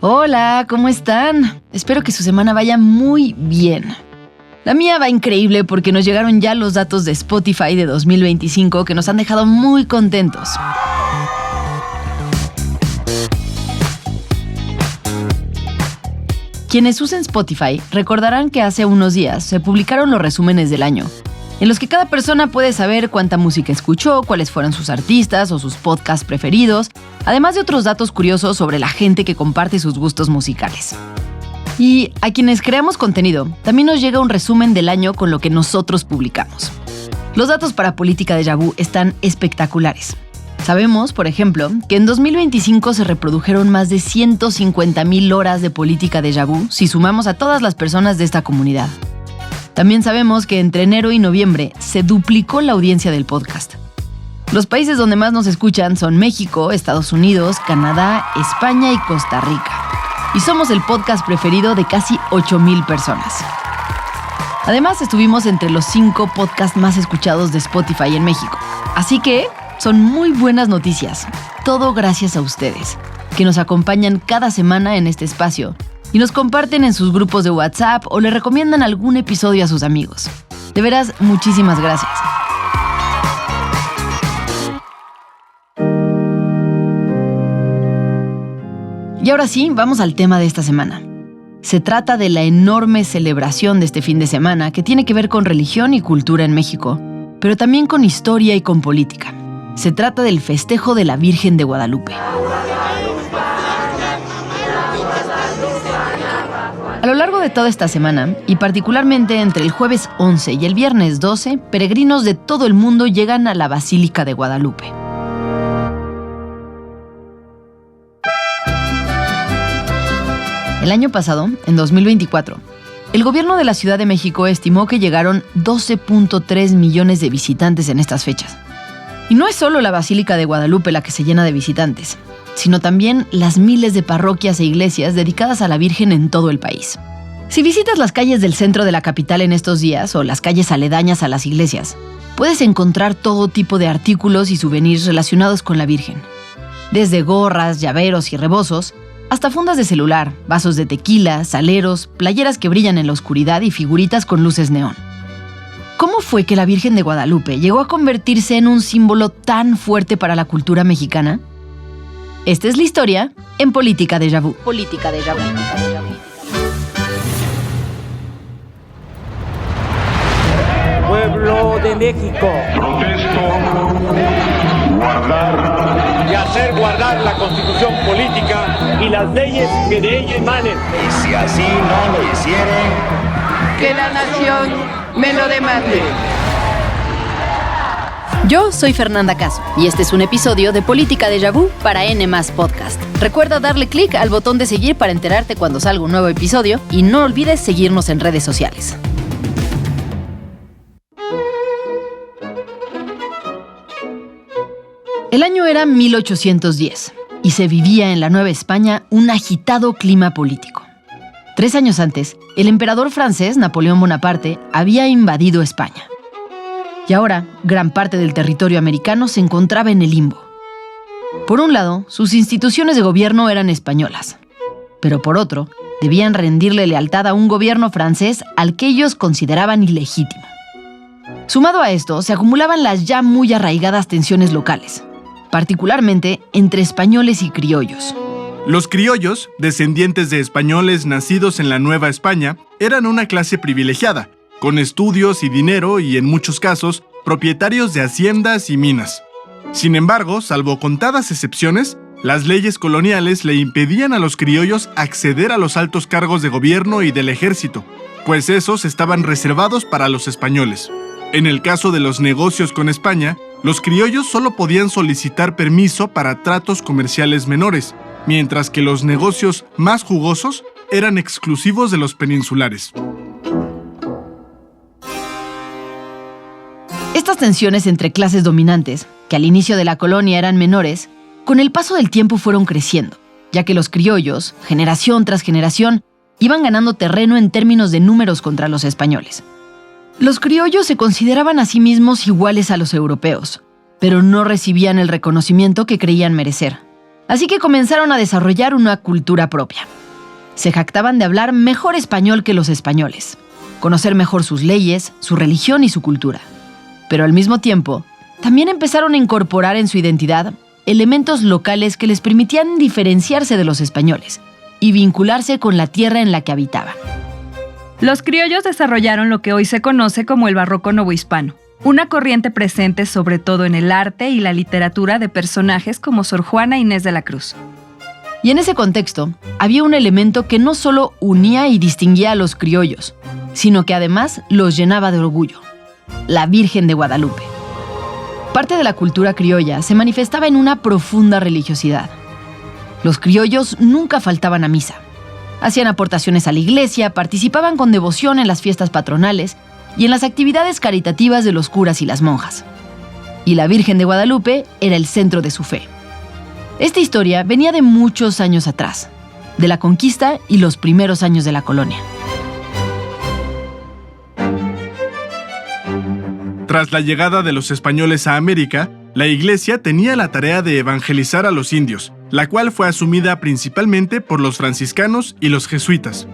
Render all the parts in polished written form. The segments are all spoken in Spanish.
Hola, ¿cómo están? Espero que su semana vaya muy bien. La mía va increíble porque nos llegaron ya los datos de Spotify de 2025 que nos han dejado muy contentos. Quienes usen Spotify recordarán que hace unos días se publicaron los resúmenes del año, en los que cada persona puede saber cuánta música escuchó, cuáles fueron sus artistas o sus podcasts preferidos, además de otros datos curiosos sobre la gente que comparte sus gustos musicales. Y a quienes creamos contenido, también nos llega un resumen del año con lo que nosotros publicamos. Los datos para Política Déjà Vu están espectaculares. Sabemos, por ejemplo, que en 2025 se reprodujeron más de 150,000 horas de Política Déjà Vu si sumamos a todas las personas de esta comunidad. También sabemos que entre enero y noviembre se duplicó la audiencia del podcast. Los países donde más nos escuchan son México, Estados Unidos, Canadá, España y Costa Rica. Y somos el podcast preferido de casi 8,000 personas. Además, estuvimos entre los 5 podcasts más escuchados de Spotify en México. Así que son muy buenas noticias. Todo gracias a ustedes, que nos acompañan cada semana en este espacio y nos comparten en sus grupos de WhatsApp o le recomiendan algún episodio a sus amigos. De veras, muchísimas gracias. Y ahora sí, vamos al tema de esta semana. Se trata de la enorme celebración de este fin de semana que tiene que ver con religión y cultura en México, pero también con historia y con política. Se trata del festejo de la Virgen de Guadalupe. A lo largo de toda esta semana, y particularmente entre el jueves 11 y el viernes 12, peregrinos de todo el mundo llegan a la Basílica de Guadalupe. El año pasado, en 2024, el gobierno de la Ciudad de México estimó que llegaron 12.3 millones de visitantes en estas fechas. Y no es solo la Basílica de Guadalupe la que se llena de visitantes, sino también las miles de parroquias e iglesias dedicadas a la Virgen en todo el país. Si visitas las calles del centro de la capital en estos días o las calles aledañas a las iglesias, puedes encontrar todo tipo de artículos y souvenirs relacionados con la Virgen. Desde gorras, llaveros y rebozos, hasta fundas de celular, vasos de tequila, saleros, playeras que brillan en la oscuridad y figuritas con luces neón. ¿Cómo fue que la Virgen de Guadalupe llegó a convertirse en un símbolo tan fuerte para la cultura mexicana? Esta es la historia en Política Déjà Vu. Política Déjà Vu. Pueblo de México. Protesto guardar Y hacer guardar la Constitución política y las leyes que de ella emanen. y si así no lo hicieren, Que la nación me lo demande. Yo soy Fernanda Caso y este es un episodio de Política Déjà Vu para N+ Podcast. Recuerda darle clic al botón de seguir para enterarte cuando salga un nuevo episodio y no olvides seguirnos en redes sociales. El año era 1810 y se vivía en la Nueva España un agitado clima político. 3 años antes, el emperador francés Napoleón Bonaparte había invadido España. Y ahora, gran parte del territorio americano se encontraba en el limbo. Por un lado, sus instituciones de gobierno eran españolas, pero por otro, debían rendirle lealtad a un gobierno francés al que ellos consideraban ilegítimo. Sumado a esto, se acumulaban las ya muy arraigadas tensiones locales, particularmente entre españoles y criollos. Los criollos, descendientes de españoles nacidos en la Nueva España, eran una clase privilegiada, con estudios y dinero y, en muchos casos, propietarios de haciendas y minas. Sin embargo, salvo contadas excepciones, las leyes coloniales le impedían a los criollos acceder a los altos cargos de gobierno y del ejército, pues esos estaban reservados para los españoles. En el caso de los negocios con España, los criollos solo podían solicitar permiso para tratos comerciales menores, mientras que los negocios más jugosos eran exclusivos de los peninsulares. Estas tensiones entre clases dominantes, que al inicio de la colonia eran menores, con el paso del tiempo fueron creciendo, ya que los criollos, generación tras generación, iban ganando terreno en términos de números contra los españoles. Los criollos se consideraban a sí mismos iguales a los europeos, pero no recibían el reconocimiento que creían merecer. Así que comenzaron a desarrollar una cultura propia. Se jactaban de hablar mejor español que los españoles, conocer mejor sus leyes, su religión y su cultura. Pero al mismo tiempo, también empezaron a incorporar en su identidad elementos locales que les permitían diferenciarse de los españoles y vincularse con la tierra en la que habitaban. Los criollos desarrollaron lo que hoy se conoce como el barroco novohispano, una corriente presente sobre todo en el arte y la literatura de personajes como Sor Juana Inés de la Cruz. Y en ese contexto, había un elemento que no solo unía y distinguía a los criollos, sino que además los llenaba de orgullo: la Virgen de Guadalupe. Parte de la cultura criolla se manifestaba en una profunda religiosidad. Los criollos nunca faltaban a misa. Hacían aportaciones a la iglesia, participaban con devoción en las fiestas patronales y en las actividades caritativas de los curas y las monjas. Y la Virgen de Guadalupe era el centro de su fe. Esta historia venía de muchos años atrás, de la conquista y los primeros años de la colonia. Tras la llegada de los españoles a América, la Iglesia tenía la tarea de evangelizar a los indios, la cual fue asumida principalmente por los franciscanos y los jesuitas.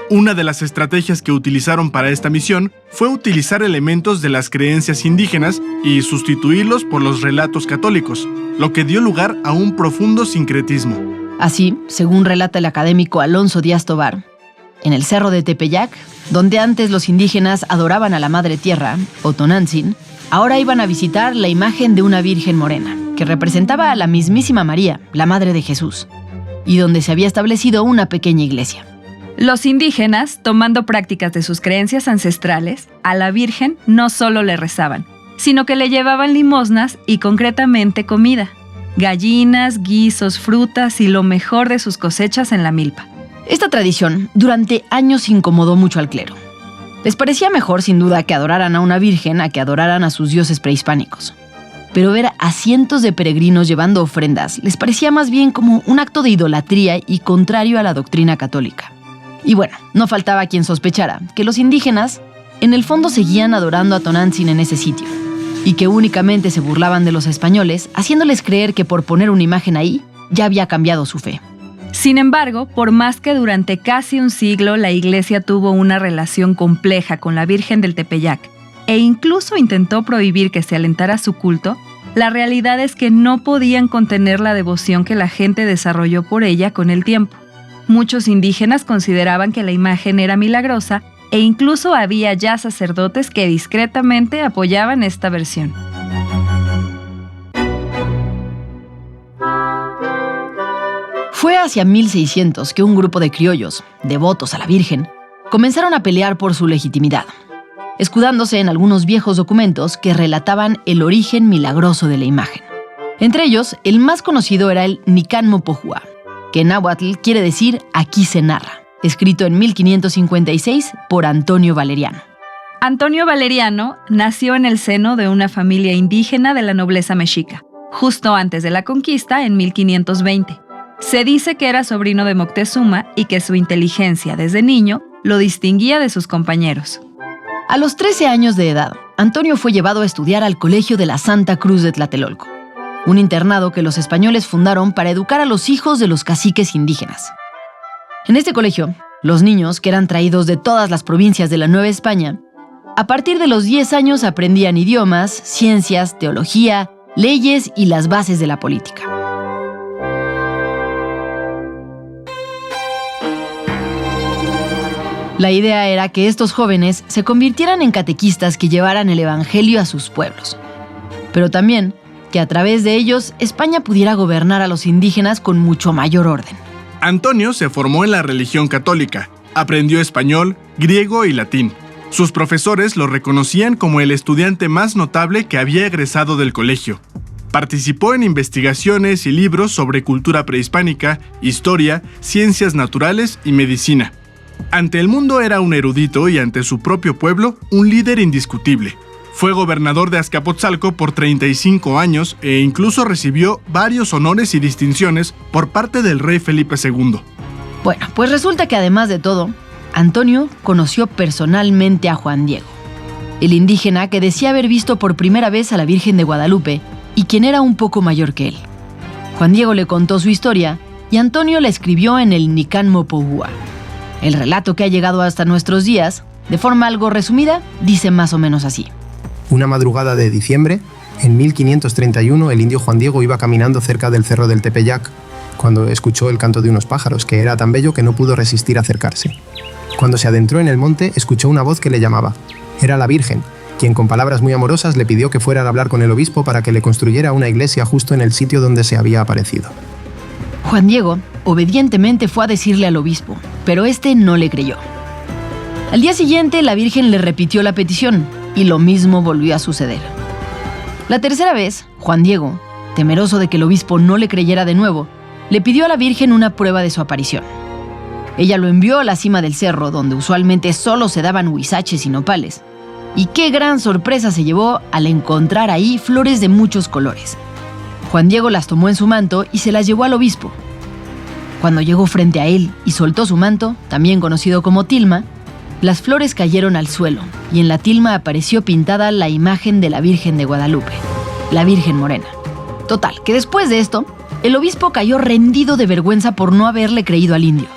Una de las estrategias que utilizaron para esta misión fue utilizar elementos de las creencias indígenas y sustituirlos por los relatos católicos, lo que dio lugar a un profundo sincretismo. Así, según relata el académico Alonso Díaz Tobar, en el cerro de Tepeyac, donde antes los indígenas adoraban a la Madre Tierra, o Tonantzin, ahora iban a visitar la imagen de una Virgen morena, que representaba a la mismísima María, la Madre de Jesús, y donde se había establecido una pequeña iglesia. Los indígenas, tomando prácticas de sus creencias ancestrales, a la Virgen no solo le rezaban, sino que le llevaban limosnas y concretamente comida, gallinas, guisos, frutas y lo mejor de sus cosechas en la milpa. Esta tradición durante años incomodó mucho al clero. Les parecía mejor, sin duda, que adoraran a una virgen a que adoraran a sus dioses prehispánicos. Pero ver a cientos de peregrinos llevando ofrendas les parecía más bien como un acto de idolatría y contrario a la doctrina católica. Y bueno, no faltaba quien sospechara que los indígenas, en el fondo, seguían adorando a Tonantzin en ese sitio, y que únicamente se burlaban de los españoles, haciéndoles creer que por poner una imagen ahí, ya había cambiado su fe. Sin embargo, por más que durante casi un siglo la Iglesia tuvo una relación compleja con la Virgen del Tepeyac e incluso intentó prohibir que se alentara su culto, la realidad es que no podían contener la devoción que la gente desarrolló por ella con el tiempo. Muchos indígenas consideraban que la imagen era milagrosa e incluso había ya sacerdotes que discretamente apoyaban esta versión. Fue hacia 1600 que un grupo de criollos, devotos a la Virgen, comenzaron a pelear por su legitimidad, escudándose en algunos viejos documentos que relataban el origen milagroso de la imagen. Entre ellos, el más conocido era el Nican Mopohua, que en náhuatl quiere decir «aquí se narra», escrito en 1556 por Antonio Valeriano. Antonio Valeriano nació en el seno de una familia indígena de la nobleza mexica, justo antes de la conquista en 1520. Se dice que era sobrino de Moctezuma y que su inteligencia desde niño lo distinguía de sus compañeros. A los 13 años de edad, Antonio fue llevado a estudiar al Colegio de la Santa Cruz de Tlatelolco, un internado que los españoles fundaron para educar a los hijos de los caciques indígenas. En este colegio, los niños, que eran traídos de todas las provincias de la Nueva España, a partir de los 10 años aprendían idiomas, ciencias, teología, leyes y las bases de la política. La idea era que estos jóvenes se convirtieran en catequistas que llevaran el evangelio a sus pueblos, pero también que a través de ellos España pudiera gobernar a los indígenas con mucho mayor orden. Antonio se formó en la religión católica, aprendió español, griego y latín. Sus profesores lo reconocían como el estudiante más notable que había egresado del colegio. Participó en investigaciones y libros sobre cultura prehispánica, historia, ciencias naturales y medicina. Ante el mundo era un erudito y ante su propio pueblo, un líder indiscutible. Fue gobernador de Azcapotzalco por 35 años e incluso recibió varios honores y distinciones por parte del rey Felipe II. Bueno, pues resulta que además de todo, Antonio conoció personalmente a Juan Diego, el indígena que decía haber visto por primera vez a la Virgen de Guadalupe y quien era un poco mayor que él. Juan Diego le contó su historia y Antonio la escribió en el Nican Mopogua. El relato que ha llegado hasta nuestros días, de forma algo resumida, dice más o menos así. Una madrugada de diciembre, en 1531, el indio Juan Diego iba caminando cerca del cerro del Tepeyac, cuando escuchó el canto de unos pájaros, que era tan bello que no pudo resistir a acercarse. Cuando se adentró en el monte, escuchó una voz que le llamaba. Era la Virgen, quien con palabras muy amorosas le pidió que fuera a hablar con el obispo para que le construyera una iglesia justo en el sitio donde se había aparecido. Juan Diego obedientemente fue a decirle al obispo, pero este no le creyó. Al día siguiente, la Virgen le repitió la petición y lo mismo volvió a suceder. La tercera vez, Juan Diego, temeroso de que el obispo no le creyera de nuevo, le pidió a la Virgen una prueba de su aparición. Ella lo envió a la cima del cerro, donde usualmente solo se daban huizaches y nopales. Y qué gran sorpresa se llevó al encontrar ahí flores de muchos colores. Juan Diego las tomó en su manto y se las llevó al obispo. Cuando llegó frente a él y soltó su manto, también conocido como tilma, las flores cayeron al suelo y en la tilma apareció pintada la imagen de la Virgen de Guadalupe, la Virgen Morena. Total, que después de esto, el obispo cayó rendido de vergüenza por no haberle creído al indio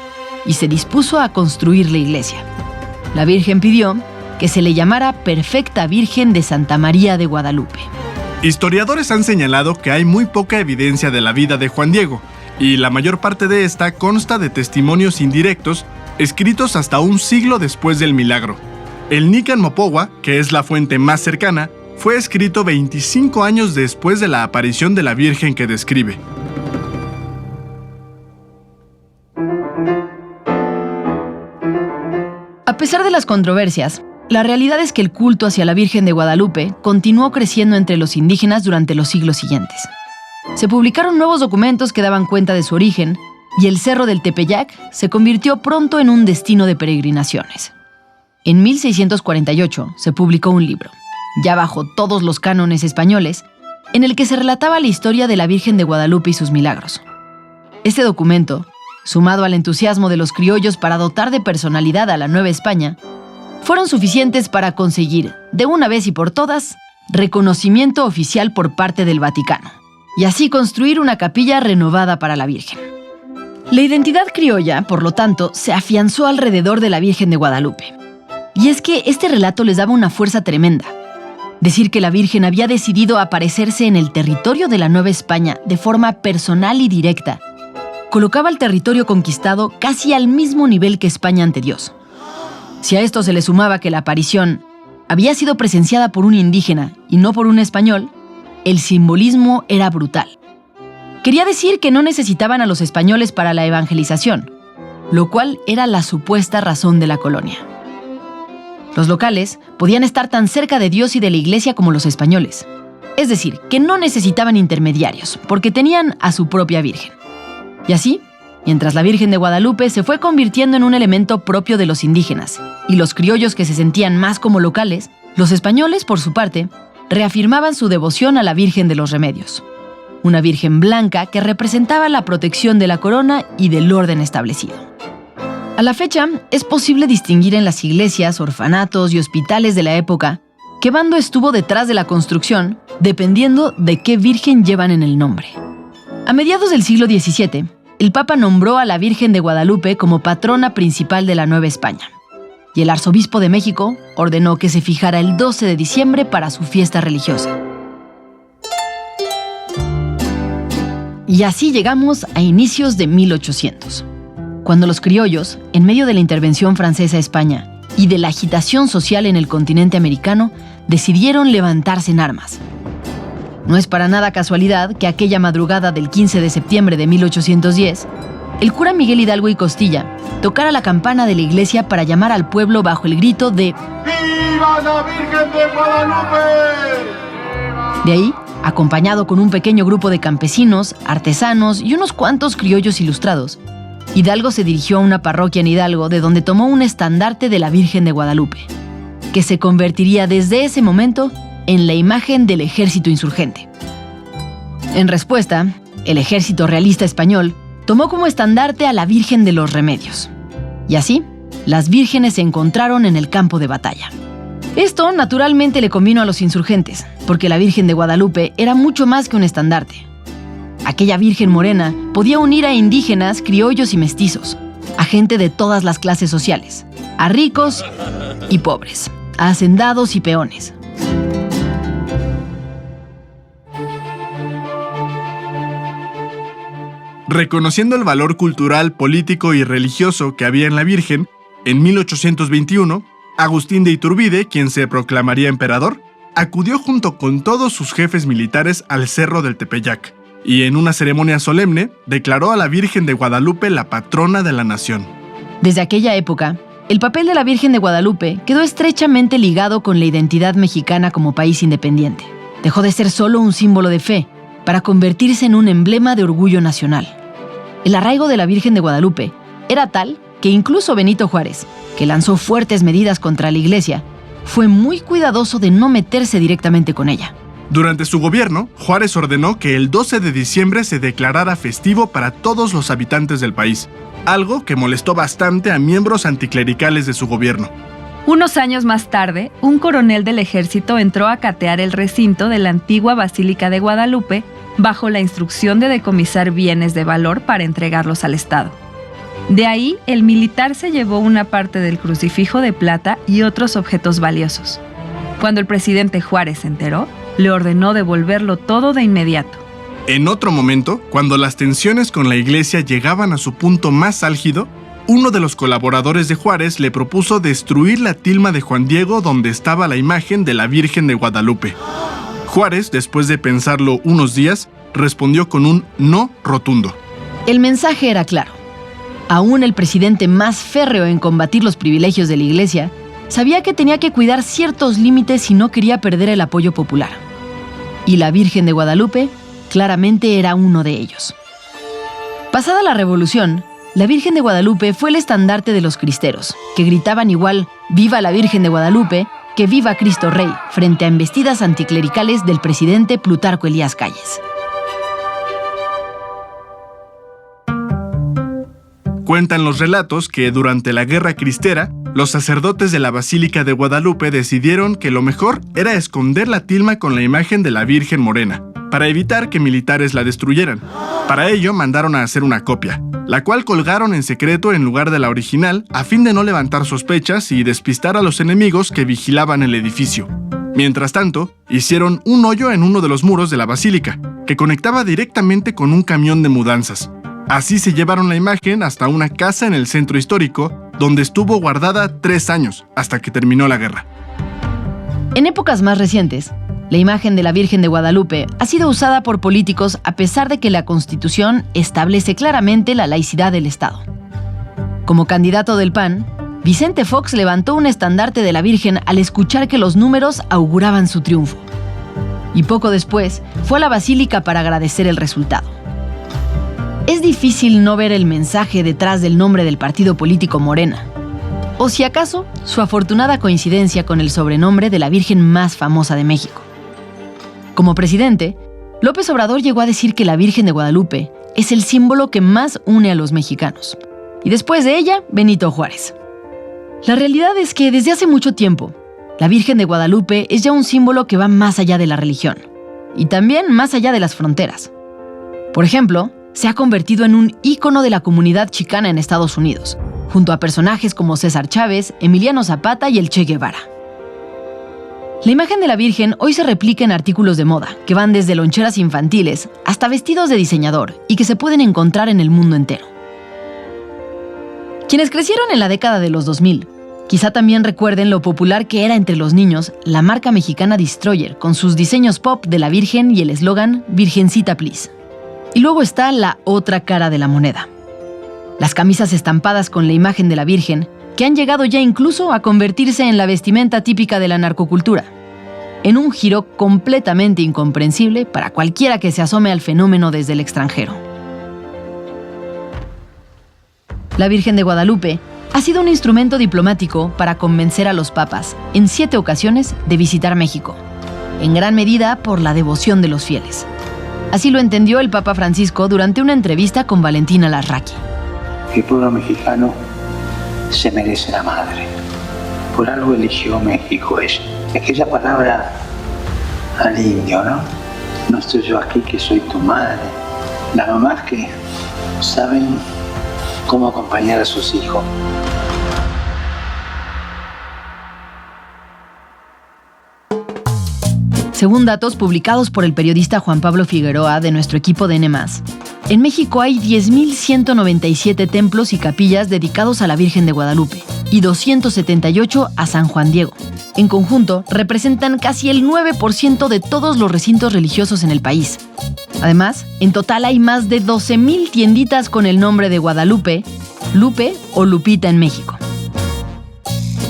y se dispuso a construir la iglesia. La Virgen pidió que se le llamara Perfecta Virgen de Santa María de Guadalupe. Historiadores han señalado que hay muy poca evidencia de la vida de Juan Diego, y la mayor parte de esta consta de testimonios indirectos escritos hasta un siglo después del milagro. El Nican Mopogua, que es la fuente más cercana, fue escrito 25 años después de la aparición de la Virgen que describe. A pesar de las controversias, la realidad es que el culto hacia la Virgen de Guadalupe continuó creciendo entre los indígenas durante los siglos siguientes. Se publicaron nuevos documentos que daban cuenta de su origen, y el Cerro del Tepeyac se convirtió pronto en un destino de peregrinaciones. En 1648 se publicó un libro, ya bajo todos los cánones españoles, en el que se relataba la historia de la Virgen de Guadalupe y sus milagros. Este documento, sumado al entusiasmo de los criollos para dotar de personalidad a la Nueva España, fueron suficientes para conseguir, de una vez y por todas, reconocimiento oficial por parte del Vaticano, y así construir una capilla renovada para la Virgen. La identidad criolla, por lo tanto, se afianzó alrededor de la Virgen de Guadalupe. Y es que este relato les daba una fuerza tremenda. Decir que la Virgen había decidido aparecerse en el territorio de la Nueva España de forma personal y directa, colocaba al territorio conquistado casi al mismo nivel que España ante Dios. Si a esto se le sumaba que la aparición había sido presenciada por un indígena y no por un español, el simbolismo era brutal. Quería decir que no necesitaban a los españoles para la evangelización, lo cual era la supuesta razón de la colonia. Los locales podían estar tan cerca de Dios y de la iglesia como los españoles. Es decir, que no necesitaban intermediarios, porque tenían a su propia Virgen. Y así, mientras la Virgen de Guadalupe se fue convirtiendo en un elemento propio de los indígenas, y los criollos que se sentían más como locales, los españoles, por su parte, reafirmaban su devoción a la Virgen de los Remedios, una Virgen blanca que representaba la protección de la corona y del orden establecido. A la fecha, es posible distinguir en las iglesias, orfanatos y hospitales de la época qué bando estuvo detrás de la construcción, dependiendo de qué Virgen llevan en el nombre. A mediados del siglo XVII, el Papa nombró a la Virgen de Guadalupe como patrona principal de la Nueva España, y el arzobispo de México ordenó que se fijara el 12 de diciembre para su fiesta religiosa. Y así llegamos a inicios de 1800, cuando los criollos, en medio de la intervención francesa a España y de la agitación social en el continente americano, decidieron levantarse en armas. No es para nada casualidad que aquella madrugada del 15 de septiembre de 1810, el cura Miguel Hidalgo y Costilla tocara la campana de la iglesia para llamar al pueblo bajo el grito de ¡Viva la Virgen de Guadalupe! De ahí, acompañado con un pequeño grupo de campesinos, artesanos y unos cuantos criollos ilustrados, Hidalgo se dirigió a una parroquia en Hidalgo de donde tomó un estandarte de la Virgen de Guadalupe, que se convertiría desde ese momento en la imagen del ejército insurgente. En respuesta, el ejército realista español tomó como estandarte a la Virgen de los Remedios. Y así, las vírgenes se encontraron en el campo de batalla. Esto naturalmente le convino a los insurgentes, porque la Virgen de Guadalupe era mucho más que un estandarte. Aquella Virgen morena podía unir a indígenas, criollos y mestizos, a gente de todas las clases sociales, a ricos y pobres, a hacendados y peones. Reconociendo el valor cultural, político y religioso que había en la Virgen, en 1821, Agustín de Iturbide, quien se proclamaría emperador, acudió junto con todos sus jefes militares al Cerro del Tepeyac y en una ceremonia solemne declaró a la Virgen de Guadalupe la patrona de la nación. Desde aquella época, el papel de la Virgen de Guadalupe quedó estrechamente ligado con la identidad mexicana como país independiente. Dejó de ser solo un símbolo de fe para convertirse en un emblema de orgullo nacional. El arraigo de la Virgen de Guadalupe era tal que incluso Benito Juárez, que lanzó fuertes medidas contra la iglesia, fue muy cuidadoso de no meterse directamente con ella. Durante su gobierno, Juárez ordenó que el 12 de diciembre se declarara festivo para todos los habitantes del país, algo que molestó bastante a miembros anticlericales de su gobierno. Unos años más tarde, un coronel del ejército entró a catear el recinto de la antigua Basílica de Guadalupe bajo la instrucción de decomisar bienes de valor para entregarlos al Estado. De ahí, el militar se llevó una parte del crucifijo de plata y otros objetos valiosos. Cuando el presidente Juárez se enteró, le ordenó devolverlo todo de inmediato. En otro momento, cuando las tensiones con la iglesia llegaban a su punto más álgido, uno de los colaboradores de Juárez le propuso destruir la tilma de Juan Diego donde estaba la imagen de la Virgen de Guadalupe. Juárez, después de pensarlo unos días, respondió con un no rotundo. El mensaje era claro. Aún el presidente más férreo en combatir los privilegios de la iglesia sabía que tenía que cuidar ciertos límites si no quería perder el apoyo popular. Y la Virgen de Guadalupe claramente era uno de ellos. Pasada la Revolución, la Virgen de Guadalupe fue el estandarte de los cristeros, que gritaban igual «Viva la Virgen de Guadalupe» que «Viva Cristo Rey» frente a embestidas anticlericales del presidente Plutarco Elías Calles. Cuentan los relatos que durante la Guerra Cristera, los sacerdotes de la Basílica de Guadalupe decidieron que lo mejor era esconder la tilma con la imagen de la Virgen Morena, para evitar que militares la destruyeran. Para ello mandaron a hacer una copia, la cual colgaron en secreto en lugar de la original a fin de no levantar sospechas y despistar a los enemigos que vigilaban el edificio. Mientras tanto, hicieron un hoyo en uno de los muros de la basílica, que conectaba directamente con un camión de mudanzas. Así se llevaron la imagen hasta una casa en el centro histórico, donde estuvo guardada 3 años, hasta que terminó la guerra. En épocas más recientes, la imagen de la Virgen de Guadalupe ha sido usada por políticos a pesar de que la Constitución establece claramente la laicidad del Estado. Como candidato del PAN, Vicente Fox levantó un estandarte de la Virgen al escuchar que los números auguraban su triunfo. Y poco después, fue a la Basílica para agradecer el resultado. Es difícil no ver el mensaje detrás del nombre del partido político Morena. O si acaso, su afortunada coincidencia con el sobrenombre de la Virgen más famosa de México. Como presidente, López Obrador llegó a decir que la Virgen de Guadalupe es el símbolo que más une a los mexicanos. Y después de ella, Benito Juárez. La realidad es que desde hace mucho tiempo, la Virgen de Guadalupe es ya un símbolo que va más allá de la religión. Y también más allá de las fronteras. Por ejemplo, se ha convertido en un ícono de la comunidad chicana en Estados Unidos, junto a personajes como César Chávez, Emiliano Zapata y el Che Guevara. La imagen de la Virgen hoy se replica en artículos de moda, que van desde loncheras infantiles hasta vestidos de diseñador y que se pueden encontrar en el mundo entero. Quienes crecieron en la década de los 2000, quizá también recuerden lo popular que era entre los niños la marca mexicana Destroyer, con sus diseños pop de la Virgen y el eslogan Virgencita Please. Y luego está la otra cara de la moneda. Las camisas estampadas con la imagen de la Virgen, que han llegado ya incluso a convertirse en la vestimenta típica de la narcocultura, en un giro completamente incomprensible para cualquiera que se asome al fenómeno desde el extranjero. La Virgen de Guadalupe ha sido un instrumento diplomático para convencer a los papas, en 7 ocasiones, de visitar México, en gran medida por la devoción de los fieles. Así lo entendió el Papa Francisco durante una entrevista con Valentina Larraqui. El pueblo mexicano se merece la madre. Por algo eligió México. Es aquella palabra al indio, ¿no? No estoy yo aquí que soy tu madre. Las mamás que saben cómo acompañar a sus hijos. Según datos publicados por el periodista Juan Pablo Figueroa de nuestro equipo de N+, en México hay 10.197 templos y capillas dedicados a la Virgen de Guadalupe y 278 a San Juan Diego. En conjunto, representan casi el 9% de todos los recintos religiosos en el país. Además, en total hay más de 12,000 tienditas con el nombre de Guadalupe, Lupe o Lupita en México.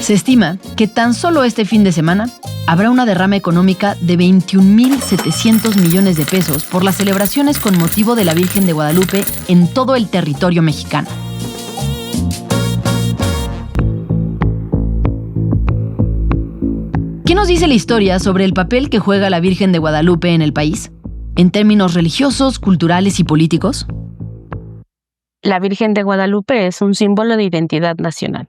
Se estima que tan solo este fin de semana habrá una derrama económica de 21,700 millones de pesos por las celebraciones con motivo de la Virgen de Guadalupe en todo el territorio mexicano. ¿Qué nos dice la historia sobre el papel que juega la Virgen de Guadalupe en el país, en términos religiosos, culturales y políticos? La Virgen de Guadalupe es un símbolo de identidad nacional.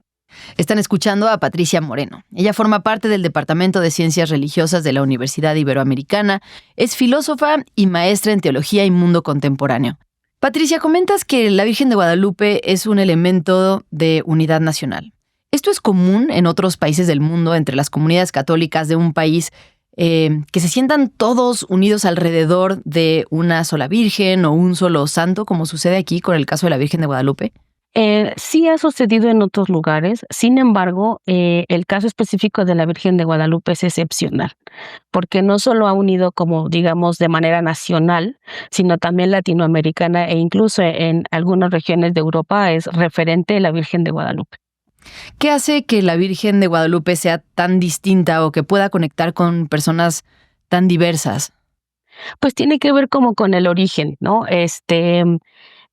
Están escuchando a Patricia Moreno. Ella forma parte del Departamento de Ciencias Religiosas de la Universidad Iberoamericana, es filósofa y maestra en Teología y Mundo Contemporáneo. Patricia, comentas que la Virgen de Guadalupe es un elemento de unidad nacional. ¿Esto es común en otros países del mundo, entre las comunidades católicas de un país, que se sientan todos unidos alrededor de una sola Virgen o un solo santo, como sucede aquí con el caso de la Virgen de Guadalupe? Sí ha sucedido en otros lugares, sin embargo, el caso específico de la Virgen de Guadalupe es excepcional, porque no solo ha unido como, digamos, de manera nacional, sino también latinoamericana e incluso en algunas regiones de Europa es referente la Virgen de Guadalupe. ¿Qué hace que la Virgen de Guadalupe sea tan distinta o que pueda conectar con personas tan diversas? Pues tiene que ver como con el origen, ¿no?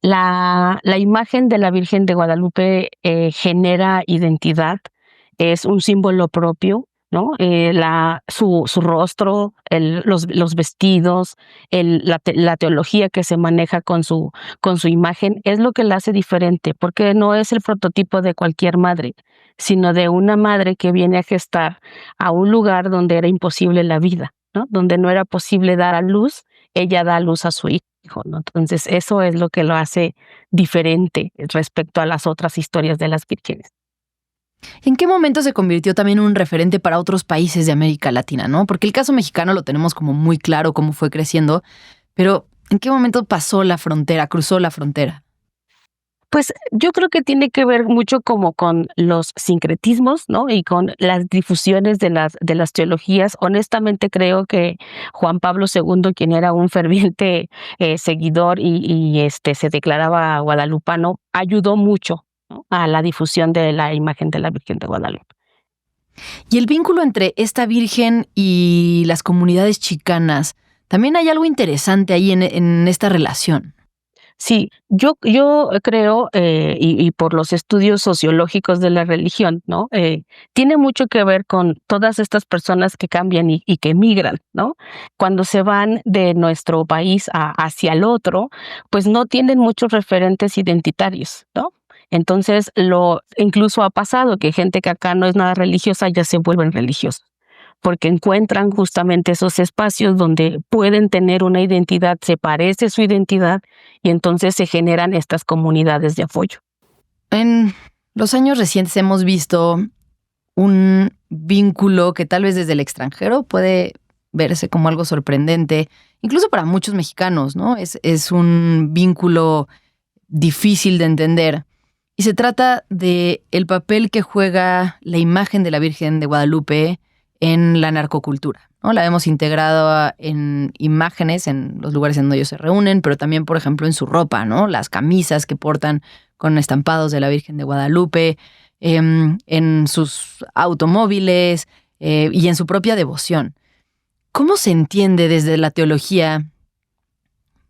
La imagen de la Virgen de Guadalupe genera identidad, es un símbolo propio, ¿no? Su rostro, los vestidos, la teología que se maneja con su imagen es lo que la hace diferente, porque no es el prototipo de cualquier madre, sino de una madre que viene a gestar a un lugar donde era imposible la vida, ¿no? Donde no era posible dar a luz, ella da a luz a su hijo, ¿no? Entonces eso es lo que lo hace diferente respecto a las otras historias de las vírgenes. ¿En qué momento se convirtió también en un referente para otros países de América Latina, no? Porque el caso mexicano lo tenemos como muy claro cómo fue creciendo, pero ¿en qué momento pasó la frontera, cruzó la frontera? Pues yo creo que tiene que ver mucho como con los sincretismos, ¿no? Y con las difusiones de las teologías. Honestamente creo que Juan Pablo II, quien era un ferviente seguidor y se declaraba guadalupano, ayudó mucho, ¿no? A la difusión de la imagen de la Virgen de Guadalupe. Y el vínculo entre esta Virgen y las comunidades chicanas, también hay algo interesante ahí en esta relación. Sí, yo creo, y por los estudios sociológicos de la religión, ¿no? Tiene mucho que ver con todas estas personas que cambian y que emigran, ¿no? Cuando se van de nuestro país hacia el otro, pues no tienen muchos referentes identitarios, ¿no? Entonces, incluso ha pasado que gente que acá no es nada religiosa ya se vuelven religiosos, porque encuentran justamente esos espacios donde pueden tener una identidad, se parece su identidad, y entonces se generan estas comunidades de apoyo. En los años recientes hemos visto un vínculo que tal vez desde el extranjero puede verse como algo sorprendente, incluso para muchos mexicanos, ¿no? Es un vínculo difícil de entender. Y se trata de el papel que juega la imagen de la Virgen de Guadalupe en la narcocultura, ¿no? La vemos integrado en imágenes en los lugares en donde ellos se reúnen, pero también, por ejemplo, en su ropa, ¿no? Las camisas que portan con estampados de la Virgen de Guadalupe, en sus automóviles y en su propia devoción. ¿Cómo se entiende desde la teología,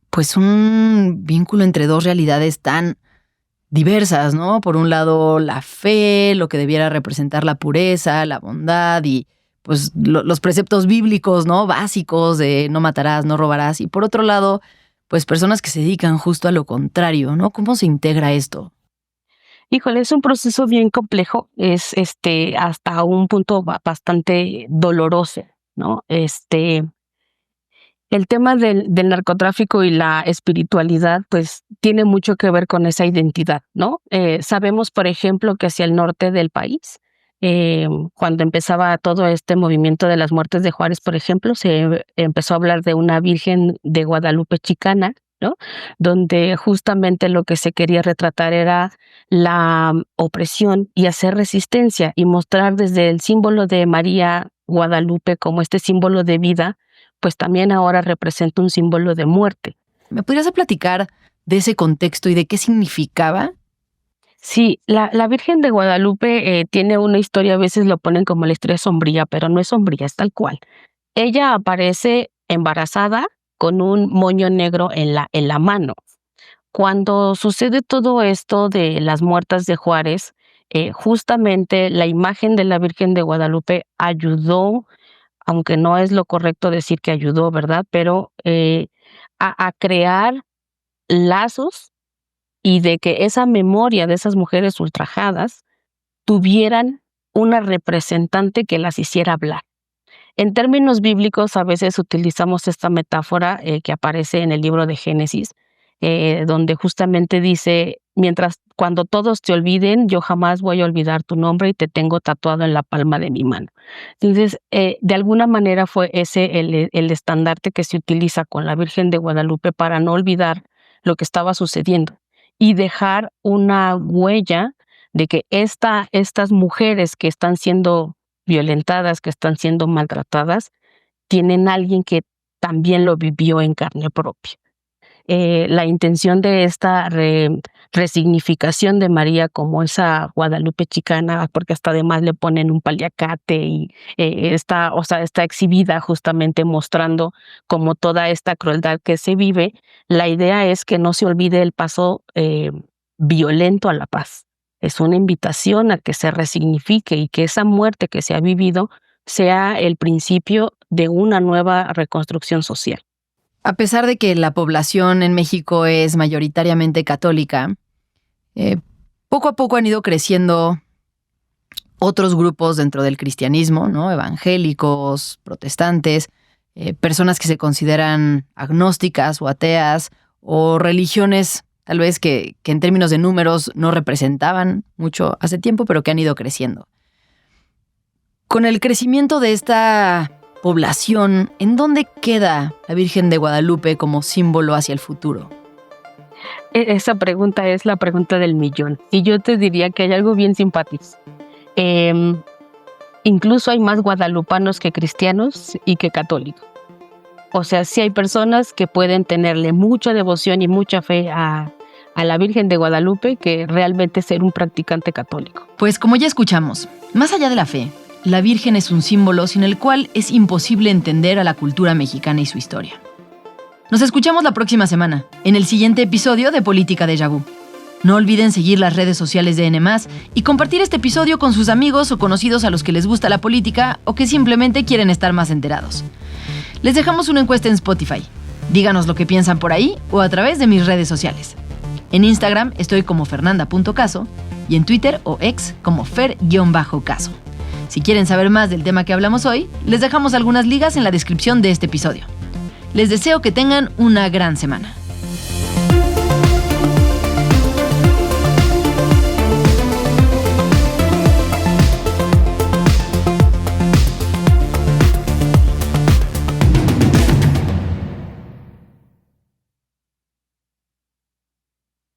pues, un vínculo entre dos realidades tan diversas, ¿no? Por un lado, la fe, lo que debiera representar la pureza, la bondad y pues los preceptos bíblicos, ¿no? Básicos de no matarás, no robarás. Y por otro lado, pues personas que se dedican justo a lo contrario, ¿no? ¿Cómo se integra esto? Híjole, es un proceso bien complejo, es hasta un punto bastante doloroso, ¿no? El tema del narcotráfico y la espiritualidad, pues, tiene mucho que ver con esa identidad, ¿no? Sabemos, por ejemplo, que hacia el norte del país, cuando empezaba todo este movimiento de las muertes de Juárez, por ejemplo, se empezó a hablar de una Virgen de Guadalupe chicana, ¿no? Donde justamente lo que se quería retratar era la opresión y hacer resistencia y mostrar desde el símbolo de María Guadalupe como este símbolo de vida, pues también ahora representa un símbolo de muerte. ¿Me podrías platicar de ese contexto y de qué significaba? Sí, la Virgen de Guadalupe tiene una historia, a veces lo ponen como la historia sombría, pero no es sombría, es tal cual. Ella aparece embarazada con un moño negro en la mano. Cuando sucede todo esto de las muertas de Juárez, justamente la imagen de la Virgen de Guadalupe ayudó, aunque no es lo correcto decir que ayudó, ¿verdad? Pero a crear lazos y de que esa memoria de esas mujeres ultrajadas tuvieran una representante que las hiciera hablar. En términos bíblicos, a veces utilizamos esta metáfora que aparece en el libro de Génesis, donde justamente dice, cuando todos te olviden, yo jamás voy a olvidar tu nombre y te tengo tatuado en la palma de mi mano. Entonces, de alguna manera fue ese el estandarte que se utiliza con la Virgen de Guadalupe para no olvidar lo que estaba sucediendo y dejar una huella de que estas mujeres que están siendo violentadas, que están siendo maltratadas, tienen alguien que también lo vivió en carne propia. La intención de esta resignificación de María como esa Guadalupe chicana, porque hasta además le ponen un paliacate y está exhibida justamente mostrando como toda esta crueldad que se vive. La idea es que no se olvide el paso violento a la paz. Es una invitación a que se resignifique y que esa muerte que se ha vivido sea el principio de una nueva reconstrucción social. A pesar de que la población en México es mayoritariamente católica, poco a poco han ido creciendo otros grupos dentro del cristianismo, ¿no? Evangélicos, protestantes, personas que se consideran agnósticas o ateas, o religiones tal vez que en términos de números no representaban mucho hace tiempo, pero que han ido creciendo. Con el crecimiento de esta población, ¿en dónde queda la Virgen de Guadalupe como símbolo hacia el futuro? Esa pregunta es la pregunta del millón. Y yo te diría que hay algo bien simpático. Incluso hay más guadalupanos que cristianos y que católicos. O sea, sí hay personas que pueden tenerle mucha devoción y mucha fe a la Virgen de Guadalupe que realmente ser un practicante católico. Pues como ya escuchamos, más allá de la fe, la Virgen es un símbolo sin el cual es imposible entender a la cultura mexicana y su historia. Nos escuchamos la próxima semana, en el siguiente episodio de Política Déjà Vu. No olviden seguir las redes sociales de N+, y compartir este episodio con sus amigos o conocidos a los que les gusta la política o que simplemente quieren estar más enterados. Les dejamos una encuesta en Spotify. Díganos lo que piensan por ahí o a través de mis redes sociales. En Instagram estoy como fernanda.caso y en Twitter o X como fer_caso. Si quieren saber más del tema que hablamos hoy, les dejamos algunas ligas en la descripción de este episodio. Les deseo que tengan una gran semana.